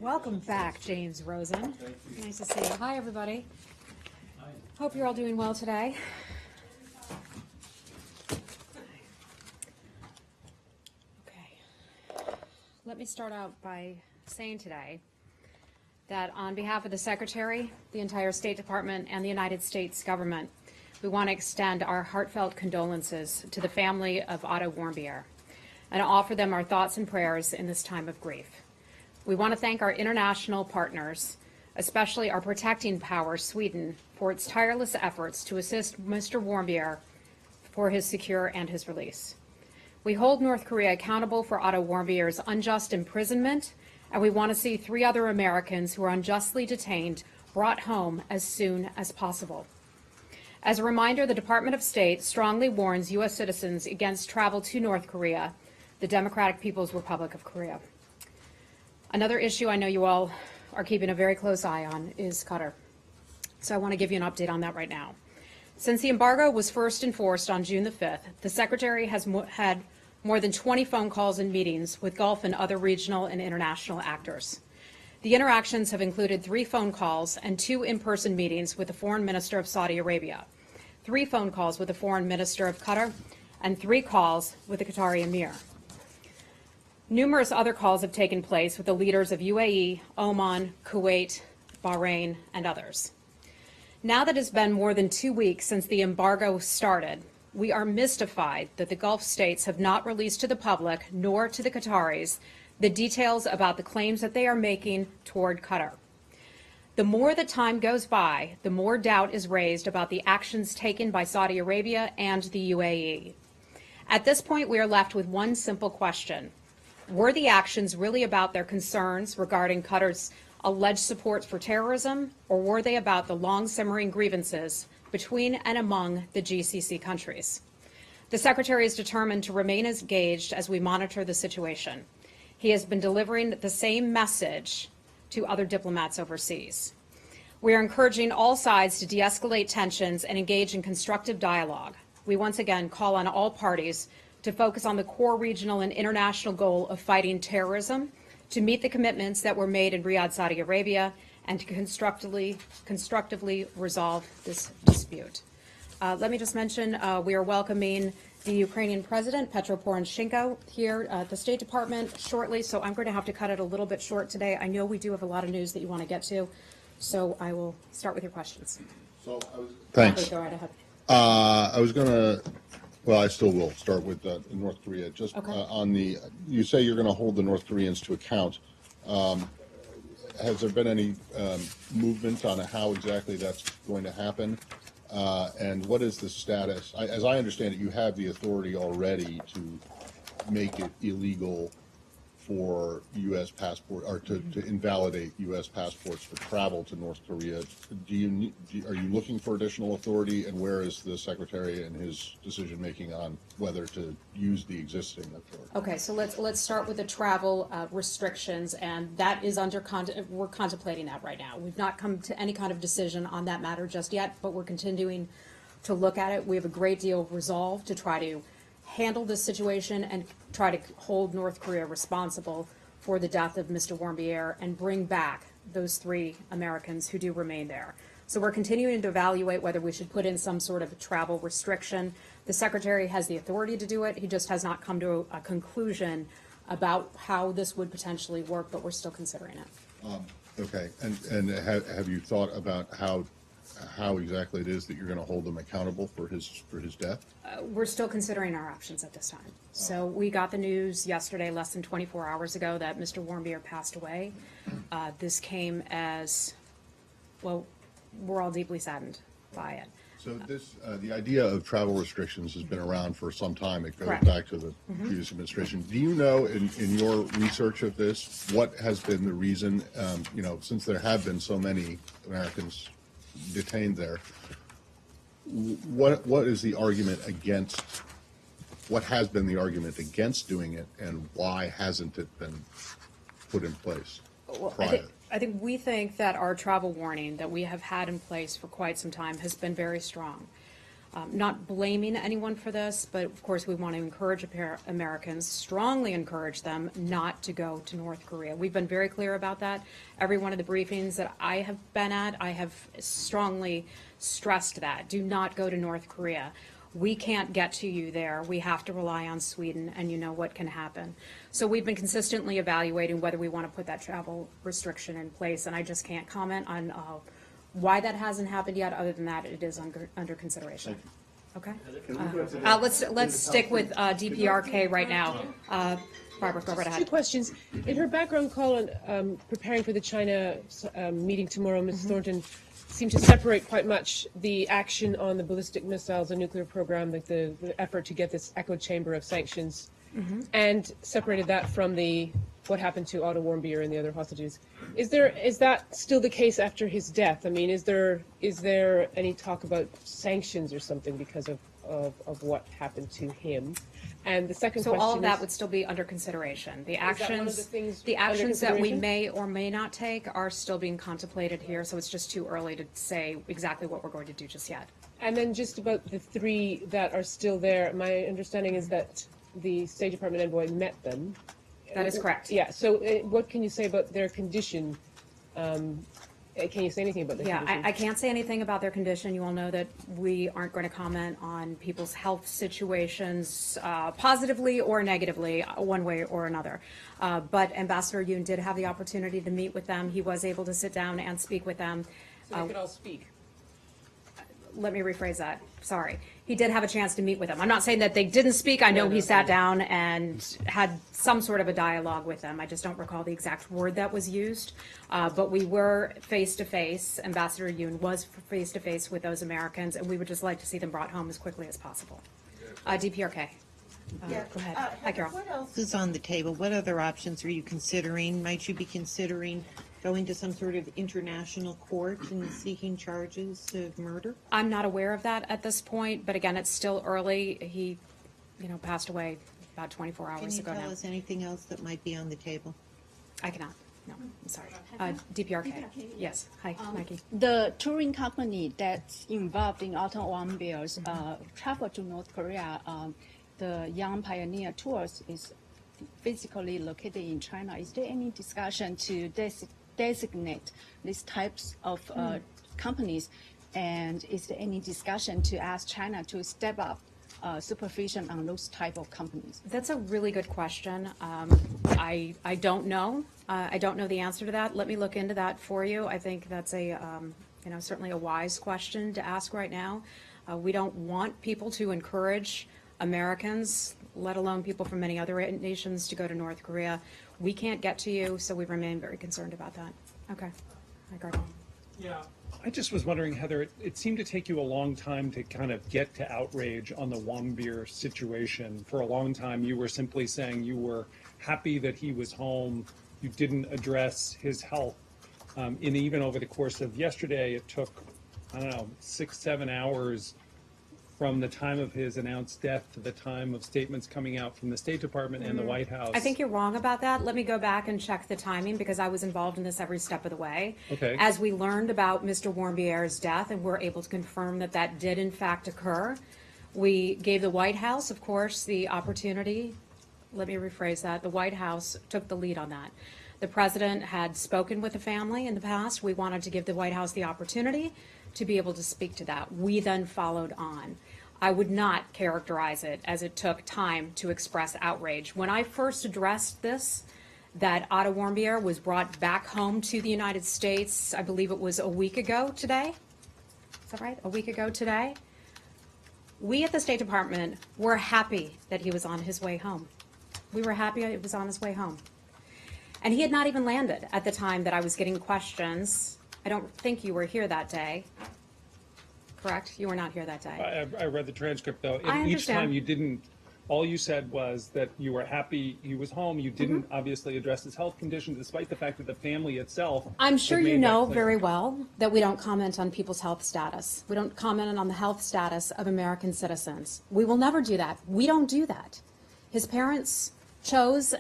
Welcome back, James Rosen. Nice to see you. Hi, everybody. Hope you're all doing well today. Okay. Let me start out by saying today that on behalf of the Secretary, the entire State Department, and the United States government, we want to extend our heartfelt condolences to the family of Otto Warmbier and offer them our thoughts and prayers in this time of grief. We want to thank our international partners, especially our protecting power, Sweden, for its tireless efforts to assist Mr. Warmbier for his secure and his release. We hold North Korea accountable for Otto Warmbier's unjust imprisonment, and we want to see 3 other Americans who are unjustly detained brought home as soon as possible. As a reminder, the Department of State strongly warns U.S. citizens against travel to North Korea, the Democratic People's Republic of Korea. Another issue I know you all are keeping a very close eye on is Qatar. So I want to give you an update on that right now. Since the embargo was first enforced on June the 5th, the Secretary has had more than 20 phone calls and meetings with Gulf and other regional and international actors. The interactions have included 3 phone calls and 2 in-person meetings with the Foreign Minister of Saudi Arabia, 3 phone calls with the Foreign Minister of Qatar, and 3 calls with the Qatari Emir. Numerous other calls have taken place with the leaders of UAE, Oman, Kuwait, Bahrain, and others. Now that it's been more than 2 weeks since the embargo started, we are mystified that the Gulf states have not released to the public, nor to the Qataris, the details about the claims that they are making toward Qatar. The more the time goes by, the more doubt is raised about the actions taken by Saudi Arabia and the UAE. At this point, we are left with one simple question. Were the actions really about their concerns regarding Qatar's alleged support for terrorism, or were they about the long-simmering grievances between and among the GCC countries? The Secretary is determined to remain engaged as we monitor the situation. He has been delivering the same message to other diplomats overseas. We are encouraging all sides to de-escalate tensions and engage in constructive dialogue. We once again call on all parties to focus on the core regional and international goal of fighting terrorism, to meet the commitments that were made in Riyadh, Saudi Arabia, and to constructively resolve this dispute. Let me just mention we are welcoming the Ukrainian President, Petro Poroshenko, here at the State Department shortly, so I'm going to have to cut it a little bit short today. I know we do have a lot of news that you want to get to, so I will start with your questions. Thanks. Go right ahead. I was going to, well, I still will start with North Korea. Just okay. On the, you say you're going to hold the North Koreans to account. Has there been any movement on how exactly that's going to happen? And what is the status? As I understand it, you have the authority already to make it illegal for U.S. passport or to invalidate U.S. passports for travel to North Korea. Are you looking for additional authority, and where is the Secretary and his decision making on whether to use the existing authority? Okay, so let's start with the travel restrictions, and that is we're contemplating that right now. We've not come to any kind of decision on that matter just yet, but we're continuing to look at it. We have a great deal of resolve to try to handle this situation and try to hold North Korea responsible for the death of Mr. Warmbier and bring back those 3 Americans who do remain there. So we're continuing to evaluate whether we should put in some sort of a travel restriction. The Secretary has the authority to do it. He just has not come to a conclusion about how this would potentially work, but we're still considering it. Okay, and have you thought about how exactly it is that you're going to hold them accountable for his death? We're still considering our options at this time. So we got the news yesterday, less than 24 hours ago, that Mr. Warmbier passed away. This came as, well, we're all deeply saddened by it. So this, the idea of travel restrictions has been around for some time. It goes Correct. back to the previous administration. Do you know, in your research of this, what has been the reason, since there have been so many Americans detained there, what is the argument against, what has been the argument against doing it, and why hasn't it been put in place prior? I think we think that our travel warning that we have had in place for quite some time has been very strong. Not blaming anyone for this, but of course we want to encourage Americans, strongly encourage them not to go to North Korea. We've been very clear about that. Every one of the briefings that I have been at, I have strongly stressed that. Do not go to North Korea. We can't get to you there. We have to rely on Sweden, and you know what can happen. So we've been consistently evaluating whether we want to put that travel restriction in place, and I just can't comment on why that hasn't happened yet, other than that it is under consideration. Okay? Let's stick with DPRK right now. Barbara, go right ahead. Two questions. In her background call on preparing for the China meeting tomorrow, Ms. Thornton seemed to separate quite much the action on the ballistic missiles and nuclear program, like the effort to get this echo chamber of sanctions, and separated that from what happened to Otto Warmbier and the other hostages. Is that still the case after his death? I mean, is there any talk about sanctions or something because of what happened to him? And the second question all of that would still be under consideration. The actions that we may or may not take are still being contemplated here, so it's just too early to say exactly what we're going to do just yet. And then just about the three that are still there, my understanding is that the State Department envoy met them. That is correct. Yeah, so what can you say about their condition? Can you say anything about their condition? I can't say anything about their condition. You all know that we aren't going to comment on people's health situations positively or negatively, one way or another. But Ambassador Yoon did have the opportunity to meet with them. He was able to sit down and speak with them. So they could all speak. Let me rephrase that. Sorry. He did have a chance to meet with them. I'm not saying that they didn't speak. I know he sat down and had some sort of a dialogue with them. I just don't recall the exact word that was used. But we were face-to-face. Ambassador Yoon was face-to-face with those Americans, and we would just like to see them brought home as quickly as possible. DPRK. Go ahead. Hi, Carol. What else is on the table? What other options are you considering? Might you be considering going to some sort of international court and seeking charges of murder? I'm not aware of that at this point, but again, it's still early. He, passed away about 24 hours ago now. Can you tell us anything else that might be on the table? I cannot. No, I'm sorry. DPRK. Yes. Hi, Mikey. The touring company that's involved in Otto Warmbier's travel to North Korea, the Young Pioneer Tours, is physically located in China. Is there any discussion to designate these types of companies, and is there any discussion to ask China to step up supervision on those type of companies? That's a really good question. I don't know. I don't know the answer to that. Let me look into that for you. I think that's a certainly a wise question to ask right now. We don't want people to encourage Americans, let alone people from many other nations, to go to North Korea. We can't get to you, so we remain very concerned about that. Okay. Hi, Gardner. Yeah. I just was wondering, Heather, it seemed to take you a long time to kind of get to outrage on the Warmbier situation. For a long time, you were simply saying you were happy that he was home. You didn't address his health. And even over the course of yesterday, it took, 6-7 hours from the time of his announced death to the time of statements coming out from the State Department and the White House. I think you're wrong about that. Let me go back and check the timing, because I was involved in this every step of the way. Okay. As we learned about Mr. Warmbier's death and were able to confirm that that did in fact occur, we gave the White House, of course, the opportunity. Let me rephrase that. The White House took the lead on that. The president had spoken with the family in the past. We wanted to give the White House the opportunity to be able to speak to that. We then followed on. I would not characterize it as it took time to express outrage. When I first addressed this, that Otto Warmbier was brought back home to the United States, I believe it was a week ago today. Is that right? A week ago today? We at the State Department were happy that he was on his way home. We were happy it was on his way home. And he had not even landed at the time that I was getting questions. I don't think you were here that day. Correct? You were not here that day. I read the transcript, though. I And each understand. time you didn't, all you said was that you were happy he was home. You didn't obviously address his health condition, despite the fact that the family itself I'm sure had you made that know clear. very well that we don't comment on people's health status. We don't comment on the health status of American citizens. We will never do that. We don't do that. His parents chose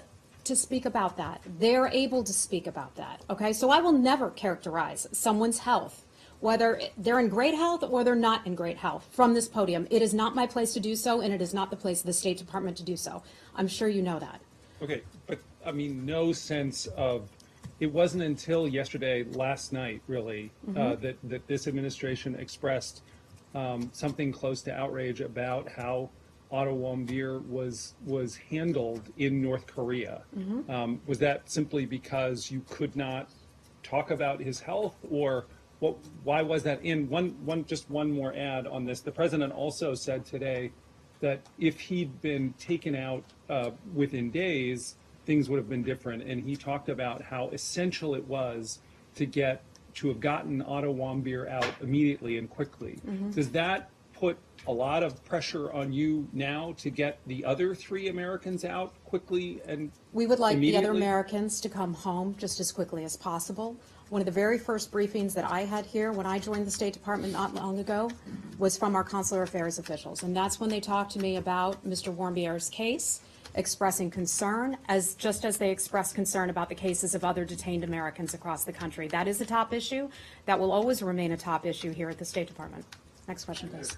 to speak about that. They're able to speak about that. Okay, so I will never characterize someone's health whether they're in great health or they're not in great health from this podium. It is not my place to do so, and it is not the place of the State Department to do so. I'm sure you know that. Okay, but I mean, no sense of, it wasn't until yesterday, last night, really, that this administration expressed something close to outrage about how Otto Warmbier was handled in North Korea. Was that simply because you could not talk about his health, or what? Why was that? In just one more add on this, the president also said today that if he'd been taken out within days, things would have been different. And he talked about how essential it was to have gotten Otto Warmbier out immediately and quickly. Does that put a lot of pressure on you now to get the other 3 Americans out quickly and We would like the other immediately? Americans to come home just as quickly as possible. One of the very first briefings that I had here when I joined the State Department not long ago was from our consular affairs officials. And that's when they talked to me about Mr. Warmbier's case, expressing concern, just as they expressed concern about the cases of other detained Americans across the country. That is a top issue. That will always remain a top issue here at the State Department. Next question, please.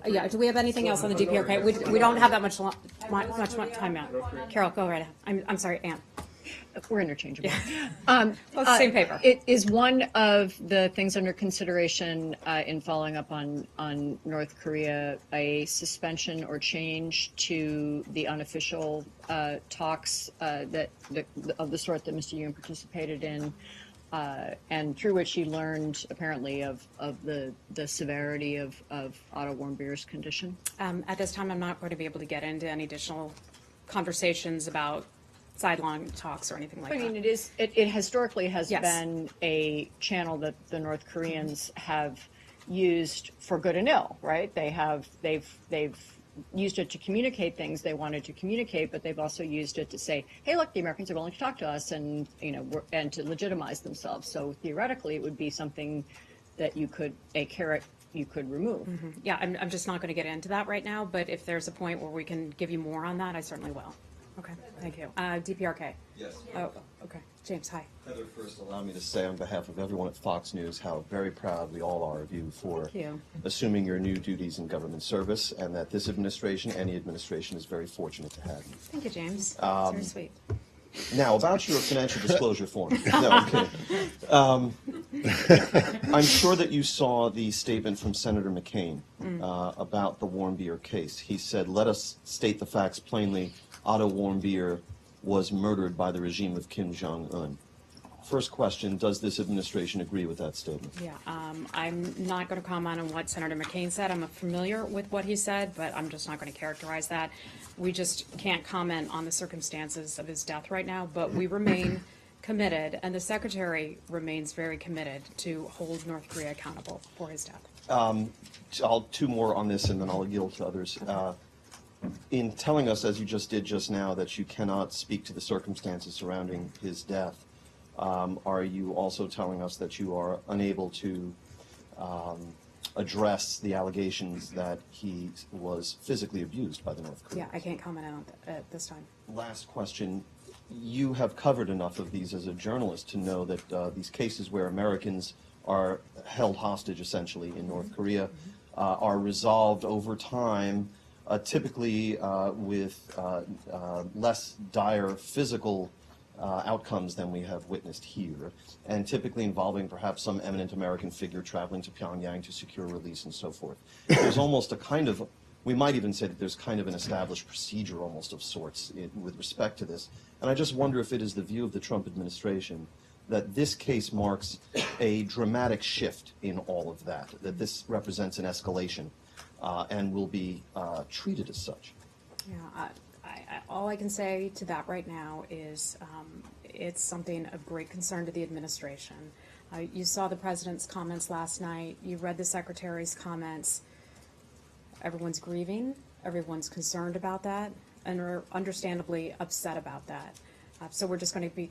Yeah, do we have anything else on the DPRK? We don't have that much time yet. Carol, go right ahead. I'm sorry, Ann. We're interchangeable. Well, it's the same paper. It is one of the things under consideration in following up on North Korea, a suspension or change to the unofficial talks of the sort that Mr. Yoon participated in, and through which he learned apparently of the severity of Otto Warmbier's condition. At this time, I'm not going to be able to get into any additional conversations about sideline talks or anything like I mean, that. it historically has Yes. been a channel that the North Koreans have used for good and ill, right? They've used it to communicate things they wanted to communicate, but they've also used it to say, hey, look, the Americans are willing to talk to us, and and to legitimize themselves. So theoretically, it would be something that a carrot you could remove. Yeah, I'm just not going to get into that right now, but if there's a point where we can give you more on that, I certainly will. Okay, thank you. DPRK? Yes. Oh, okay. James, hi. Heather, first allow me to say on behalf of everyone at Fox News how very proud we all are of you for Thank you. assuming your new duties in government service, and that this administration, any administration, is very fortunate to have you. Thank you, James. That's very sweet. Now, about your financial disclosure form. No, I'm kidding. I'm sure that you saw the statement from Senator McCain about the Warmbier case. He said, let us state the facts plainly. Otto Warmbier was murdered by the regime of Kim Jong-un. First question, does this administration agree with that statement? Yeah, I'm not going to comment on what Senator McCain said. I'm familiar with what he said, but I'm just not going to characterize that. We just can't comment on the circumstances of his death right now, but we remain committed, and the Secretary remains very committed to hold North Korea accountable for his death. Two more on this, and then I'll yield to others. In telling us, as you just did just now, that you cannot speak to the circumstances surrounding his death, are you also telling us that you are unable to address the allegations that he was physically abused by the North Koreans? Yeah, I can't comment on that at this time. Last question. You have covered enough of these as a journalist to know that these cases where Americans are held hostage, essentially, in North Korea are resolved over time, typically with less dire physical outcomes than we have witnessed here, and typically involving perhaps some eminent American figure traveling to Pyongyang to secure release and so forth. There's almost a kind of, we might even say that there's kind of an established procedure almost of sorts with respect to this. And I just wonder if it is the view of the Trump administration that this case marks a dramatic shift in all of that, that this represents an escalation and will be treated as such. Yeah, all I can say to that right now is it's something of great concern to the administration. You saw the president's comments last night. You read the secretary's comments. Everyone's grieving. Everyone's concerned about that, and are understandably upset about that. So we're just going to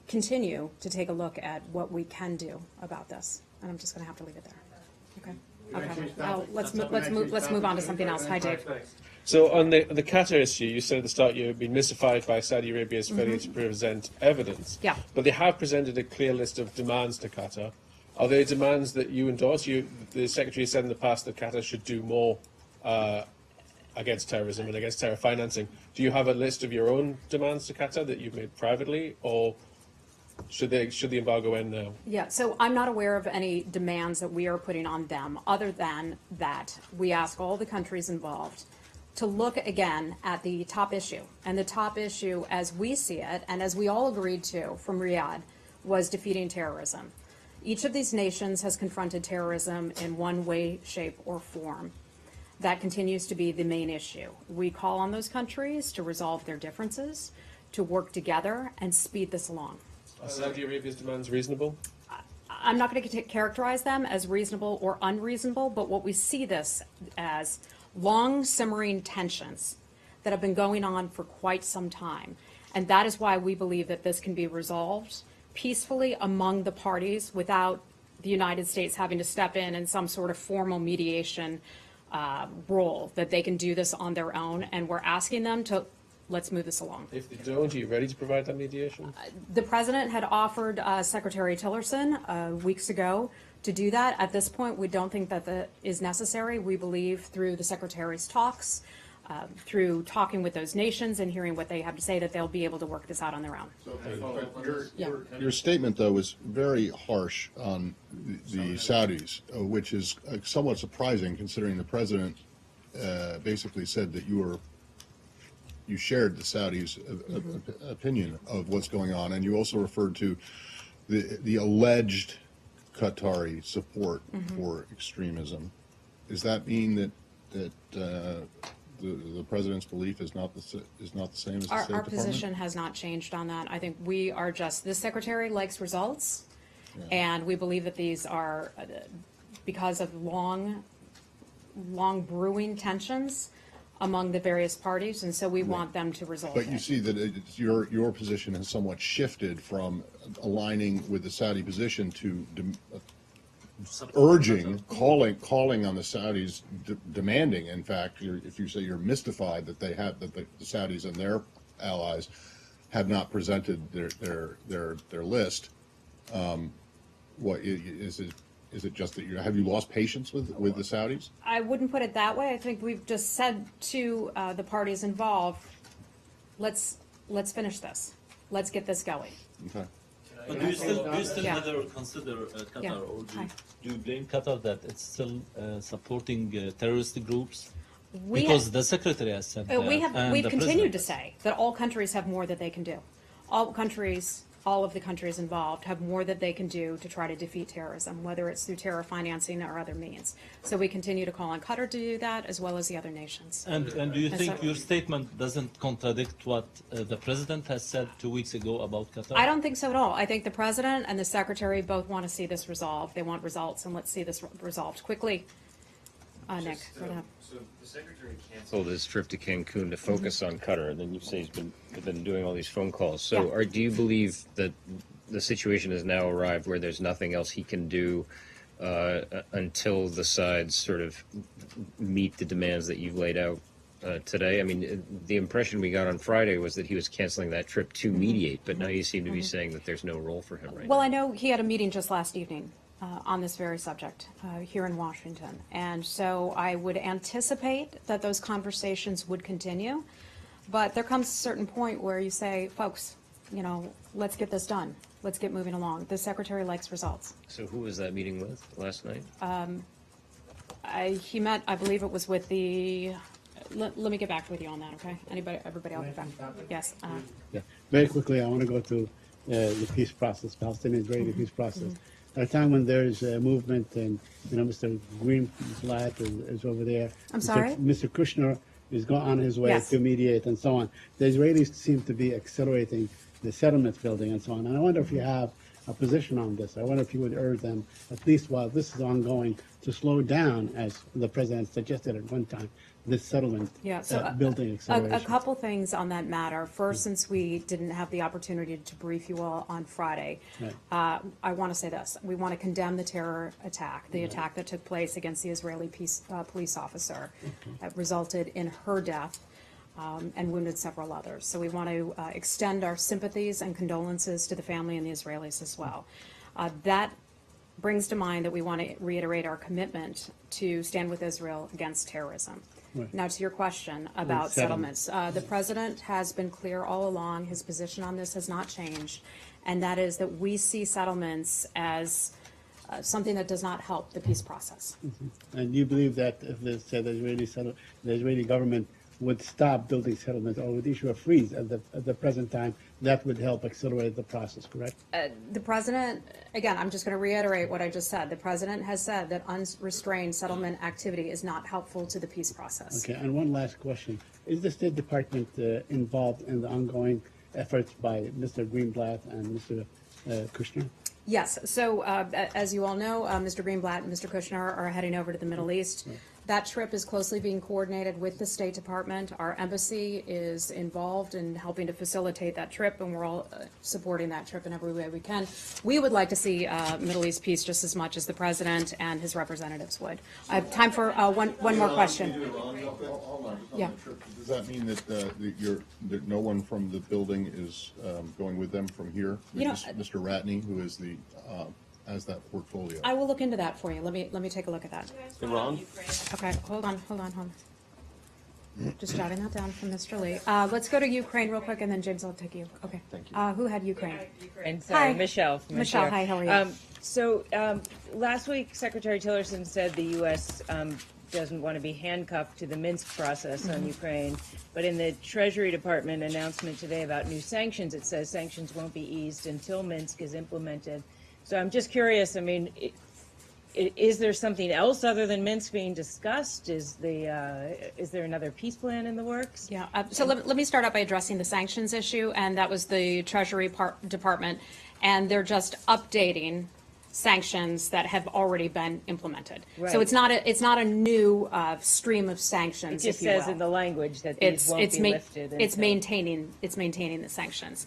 continue to take a look at what we can do about this, and I'm just going to have to leave it there. Okay. Okay. Let's move on to something else. Hi, Dave. So on the Qatar issue, you said at the start you had been mystified by Saudi Arabia's failure to present evidence. Yeah. But they have presented a clear list of demands to Qatar. Are they demands that you endorse? The Secretary said in the past that Qatar should do more against terrorism and against terror financing. Do you have a list of your own demands to Qatar that you've made privately, or should the embargo end now? Yeah, so I'm not aware of any demands that we are putting on them, other than that we ask all the countries involved to look again at the top issue. And the top issue, as we see it, and as we all agreed to from Riyadh, was defeating terrorism. Each of these nations has confronted terrorism in one way, shape, or form. That continues to be the main issue. We call on those countries to resolve their differences, to work together and speed this along. Are Saudi Arabia's demands reasonable? I'm not going to characterize them as reasonable or unreasonable, but what we see this as long simmering tensions that have been going on for quite some time. And that is why we believe that this can be resolved peacefully among the parties without the United States having to step in some sort of formal mediation role, that they can do this on their own. And we're asking them to, let's move this along. If they don't, are you ready to provide that mediation? The President had offered Secretary Tillerson weeks ago to do that. At this point, we don't think that that is necessary. We believe through the Secretary's talks, through talking with those nations and hearing what they have to say, that they'll be able to work this out on their own. Your statement, though, was very harsh on the Saudis, which is somewhat surprising considering the President basically said that you shared the Saudis' opinion of what's going on, and you also referred to the alleged Qatari support for extremism. Does that mean that the President's belief is not the same as the State Department? Our position has not changed on that. I think we are just, this Secretary likes results, and we believe that these are because of long brewing tensions among the various parties, and so we want them to resolve it. But you see that your position has somewhat shifted from aligning with the Saudi position to calling on the Saudis, demanding. In fact, if you say you're mystified that the Saudis and their allies have not presented their list, what is it? Is it just that have you lost patience with the Saudis? I wouldn't put it that way. I think we've just said to the parties involved, let's finish this. Let's get this going. Okay. But do you still Yeah. consider Qatar, Yeah. or Hi. do you blame Qatar that it's still supporting terrorist groups? We Because have- the Secretary has said that, We've and the continued to President say that all countries have more that they can do. All of the countries involved have more that they can do to try to defeat terrorism, whether it's through terror financing or other means. So we continue to call on Qatar to do that, as well as the other nations. And do you And think so- your statement doesn't contradict what the President has said 2 weeks ago about Qatar? I don't think so at all. I think the President and the Secretary both want to see this resolved. They want results, and let's see this resolved quickly. Nick, go ahead. So the Secretary canceled his trip to Cancun to focus on Qatar, and then you say he's been doing all these phone calls. So Yeah. do you believe that the situation has now arrived where there's nothing else he can do until the sides sort of meet the demands that you've laid out today? I mean, the impression we got on Friday was that he was canceling that trip to mediate, but now you seem to be saying that there's no role for him right Well, now. I know he had a meeting just last evening on this very subject here in Washington. And so I would anticipate that those conversations would continue. But there comes a certain point where you say, folks, let's get this done. Let's get moving along. The Secretary likes results. So who was that meeting with last night? He met, I believe it was with the, let me get back with you on that, okay? Everybody, I'll get back. Yes. Yeah. Very quickly, I want to go to the peace process, Palestinian-Israeli peace process. At a time when there's a movement, and Mr. Greenblatt is over there. I'm sorry? Mr. Kushner is on his way Yes. to mediate and so on. The Israelis seem to be accelerating the settlement building and so on. And I wonder if you have a position on this. I wonder if you would urge them, at least while this is ongoing, to slow down, as the President suggested at one time, this settlement building acceleration. A couple things on that matter. First, since we didn't have the opportunity to brief you all on Friday, Right. I want to say this. We want to condemn the terror attack, the attack that took place against the Israeli police officer that resulted in her death and wounded several others. So we want to extend our sympathies and condolences to the family and the Israelis as well. That brings to mind that we want to reiterate our commitment to stand with Israel against terrorism. Right. Now, to your question about settlements, the president has been clear all along. His position on this has not changed, and that is that we see settlements as something that does not help the peace process. And you believe that if the Israeli government would stop building settlements or would issue a freeze at the present time, that would help accelerate the process, correct? The president, again, I'm just going to reiterate what I just said. The president has said that unrestrained settlement activity is not helpful to the peace process. Okay, and one last question. Is the State Department involved in the ongoing efforts by Mr. Greenblatt and Mr. Kushner? Yes. So, as you all know, Mr. Greenblatt and Mr. Kushner are heading over to the Middle East. That trip is closely being coordinated with the State Department. Our embassy is involved in helping to facilitate that trip, and we're all supporting that trip in every way we can. We would like to see Middle East peace just as much as the president and his representatives would. I have time for one more question. Hold on. Yeah. Does that mean that no one from the building is going with them from here? You know, Mr. Ratney, who is has that portfolio. I will look into that for you. Let me take a look at that. Iran? Okay, hold on. Just jotting that down from Mr. Lee. Let's go to Ukraine real quick, and then James, I'll take you. Okay. Thank you. Who had Ukraine? And sorry, Hi. Michelle. From Michelle, NPR. hi, how are you? So last week, Secretary Tillerson said the U.S. Doesn't want to be handcuffed to the Minsk process on Ukraine. But in the Treasury Department announcement today about new sanctions, it says sanctions won't be eased until Minsk is implemented. So I'm just curious, I mean, is there something else other than Minsk being discussed? Is there another peace plan in the works? Yeah, so let me start out by addressing the sanctions issue, and that was the Treasury Department, and they're just updating sanctions that have already been implemented. Right. So it's not a new stream of sanctions. It just if you says will. in the language that these won't be lifted. It's maintaining the sanctions.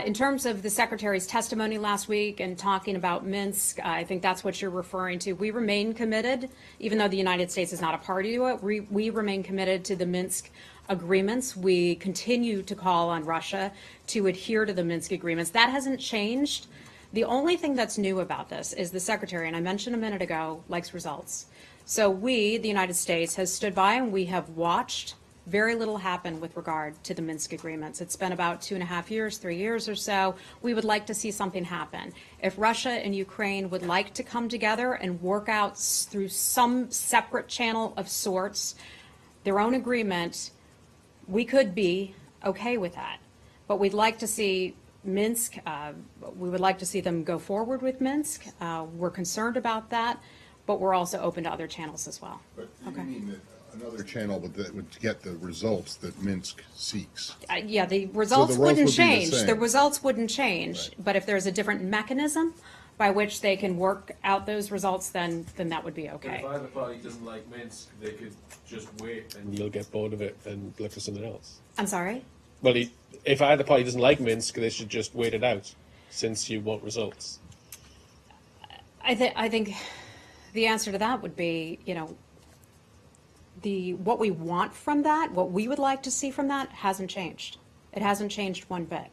In terms of the Secretary's testimony last week and talking about Minsk, I think that's what you're referring to. We remain committed, even though the United States is not a party to it, we remain committed to the Minsk agreements. We continue to call on Russia to adhere to the Minsk agreements. That hasn't changed. The only thing that's new about this is the Secretary, and I mentioned a minute ago, likes results. So we, the United States, has stood by and we have watched very little happen with regard to the Minsk agreements. It's been about 2.5 years, 3 years or so. We would like to see something happen. If Russia and Ukraine would like to come together and work out through some separate channel of sorts their own agreement, we could be okay with that. But we'd like to see Minsk, we would like to see them go forward with Minsk. We're concerned about that, but we're also open to other channels as well. But you mean that another channel would get the results that Minsk seeks? Yeah, the results the roles wouldn't would be the change. same. The results wouldn't change, Right. but if there's a different mechanism by which they can work out those results, then that would be okay. If either party doesn't like Minsk, they could just wait and you'll get bored of it and look for something else. I'm sorry? Well, if either party doesn't like Minsk, they should just wait it out, since you want results. I think the answer to that would be, what we want from that, what we would like to see from that, hasn't changed. It hasn't changed one bit.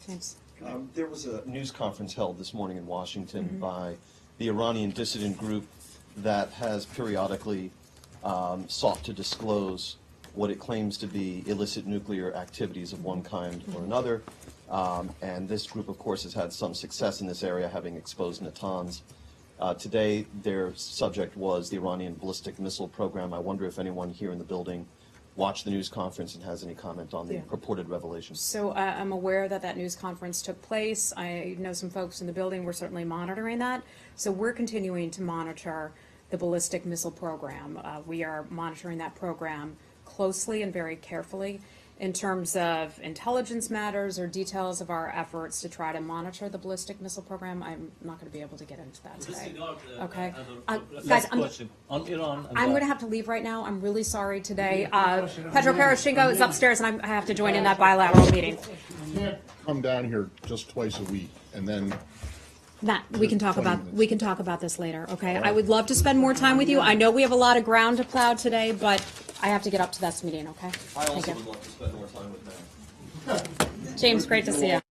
James? There was a news conference held this morning in Washington by the Iranian dissident group that has periodically sought to disclose what it claims to be illicit nuclear activities of one kind or another. And this group, of course, has had some success in this area, having exposed Natanz. Today, their subject was the Iranian ballistic missile program. I wonder if anyone here in the building watched the news conference and has any comment on the purported revelations. So I'm aware that news conference took place. I know some folks in the building were certainly monitoring that. So we're continuing to monitor the ballistic missile program. We are monitoring that program closely and very carefully in terms of intelligence matters or details of our efforts to try to monitor the ballistic missile program. I'm not going to be able to get into that today. Okay. Guys, on Iran. I'm going to have to leave right now. I'm really sorry today. Petro Poroshenko is upstairs, and I have to join in that bilateral meeting. You can't come down here just twice a week and then Matt, we can talk about this later, okay? I would love to spend more time with you. I know we have a lot of ground to plow today, but I have to get up to this meeting, okay? I also would love to spend more time with them. James, great to see you.